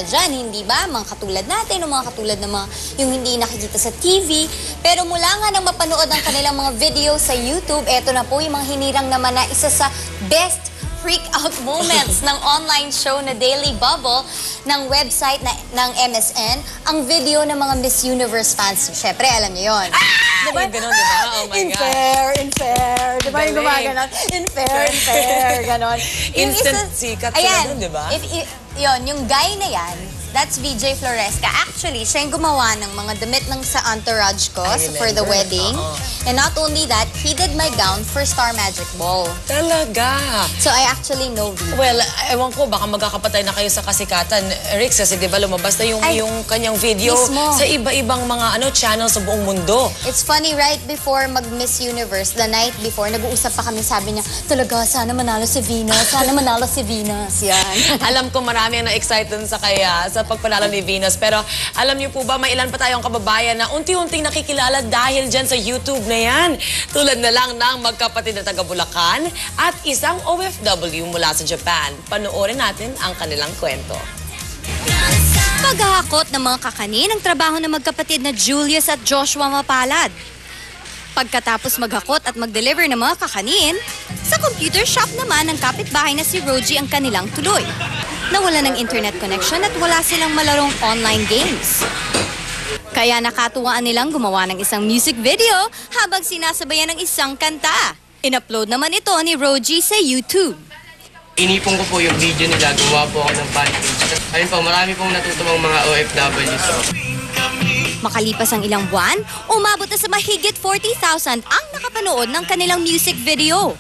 tao dyan, hindi ba? Mga katulad natin, o mga katulad ng mga yung hindi nakikita sa TV. Pero mula nga nang mapanood ang kanilang mga video sa YouTube, eto na po yung mga hinirang naman na isa sa best freak-out moments ng online show na Daily Bubble ng website ng MSN, ang video ng mga Miss Universe fans. Siyempre, alam niyo yun. Diba? Ganun, diba? Oh my God. In fair. Diba yung gumaganon? In fair, ganon. Instant sikat sila dun, diba? Yun, yung guy na yan, that's VJ Floresca. Actually, siya yung gumawa ng mga damit ng sa entourage ko for the wedding. And not only that, he did my gown for Star Magic Ball. Talaga? So I actually know VJ. Well, ewan ko, baka magkakapatay na kayo sa kasikatan, Rix, kasi di ba lumabas na yung kanyang video mismo sa iba-ibang mga channel sa buong mundo. It's funny, right before mag-Miss Universe, the night before, nag-uusap pa kami, sabi niya, talaga, sana manalo si Venus, sana manalo si Venus. Yan. Alam ko marami ang na-excite dun sa pagpanalo ni Venus. Pero alam niyo po ba, may ilan pa tayong kababayan na unti-unting nakikilala dahil dyan sa YouTube na yan. Tulad na lang ng magkapatid na taga Bulacan at isang OFW mula sa Japan. Panoorin natin ang kanilang kwento. Paghahakot ng mga kakanin ang trabaho ng magkapatid na Julius at Joshua Mapalad. Pagkatapos maghakot at mag-deliver ng mga kakanin, sa computer shop naman ng kapitbahay na si Rogie ang kanilang tuloy. Nawala ng internet connection at wala silang malarong online games. Kaya nakatuwaan nilang gumawa ng isang music video habang sinasabayan ng isang kanta. In-upload naman ito ni Rogie sa YouTube. Inipon ko po yung video nila, gumawa po ako ng fanpage. Ayun po, marami pong natutupang mga OFWs. Makalipas ang ilang buwan, umabot na sa mahigit 40,000 ang nakapanood ng kanilang music video.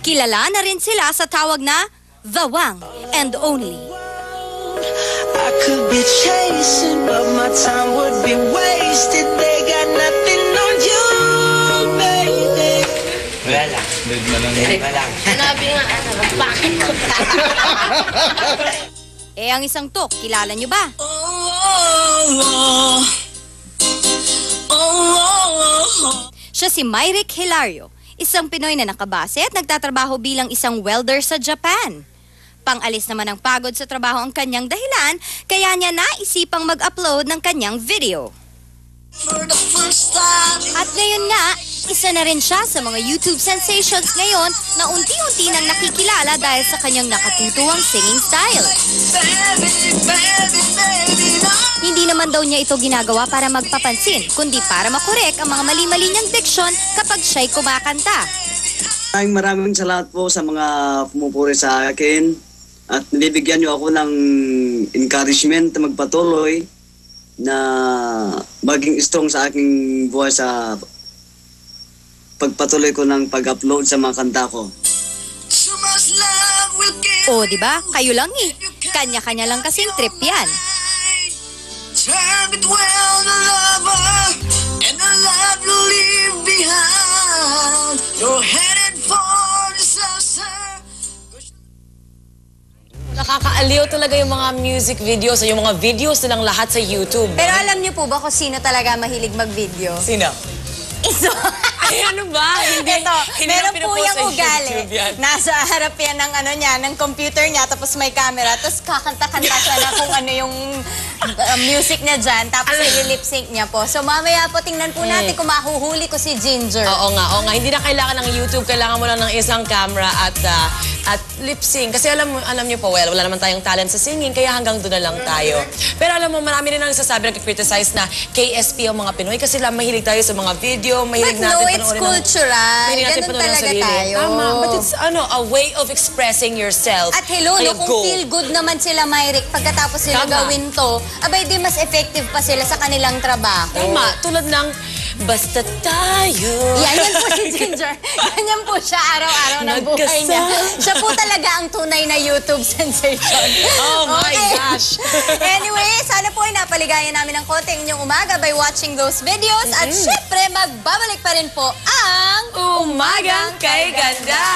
Kilala na rin sila sa tawag na The One and Only. I could be chasing, but my time would be wasted. They got nothing on you, baby. Wala lang. Wala lang. Sinabi nga, bakit ko Ang isang to, kilala nyo ba? Siya si Myrick Hilario, isang Pinoy na nakabase at nagtatrabaho bilang isang welder sa Japan. Pang-alis naman ng pagod sa trabaho ang kanyang dahilan, kaya niya naisipang mag-upload ng kanyang video. At ngayon nga, isa na rin siya sa mga YouTube sensations ngayon na unti-unti nang nakikilala dahil sa kanyang nakatutuwang singing style. Hindi naman daw niya ito ginagawa para magpapansin, kundi para makorek ang mga mali-mali niyang diksyon kapag siya'y kumakanta. Maraming salamat po sa mga pumupuri sa akin at nabibigyan niyo ako ng encouragement na magpatuloy na maging strong sa aking buhay sa pagpatuloy ko ng pag-upload sa mga kanta ko. O, di ba? Kayo lang eh. Kanya-kanya lang kasing trip yan. Nakakaaliw talaga yung mga music videos, yung mga videos nilang lahat sa YouTube. Pero alam niyo po ba kung sino talaga mahilig mag-video? Sino? Ito. Ay, ano ba? Hindi, Ito, hindi meron na po pinapost yung sa ugali. YouTube yan. Nasa harap yan ng ng computer niya, tapos may camera, tapos kakanta-kanta siya na kung ano yung music niya dyan, tapos i-lip sync niya po. So mamaya po tingnan po natin kung mahuhuli ko si Ginger. Oo nga. Hindi na kailangan ng YouTube, kailangan mo lang ng isang camera at lip sync. Kasi alam niyo po, well, wala naman tayong talent sa singing, kaya hanggang doon na lang tayo. Pero alam mo, marami rin ang nagsasabi, nag-criticize na KSP ang mga Pinoy kasi lang mahilig tayo sa mga video, mahilig natin panoorin. It's cultural. Ganun talaga tayo. Tama, but it's a way of expressing yourself. At hello, kung feel good naman sila, Myrick, pagkatapos sila gawin to, abay di mas effective pa sila sa kanilang trabaho. Tama, tulad ng basta tayo. Yan po si Ginger. Ganyan po siya araw-araw ng buhay niya. Siya po talaga ang tunay na YouTube sensation. Oh my gosh. Anyway, sana po ay napaligayan namin ng konti inyong umaga by watching those videos. At syempre, magbabalik pa rin po ang Umagang Kay Ganda!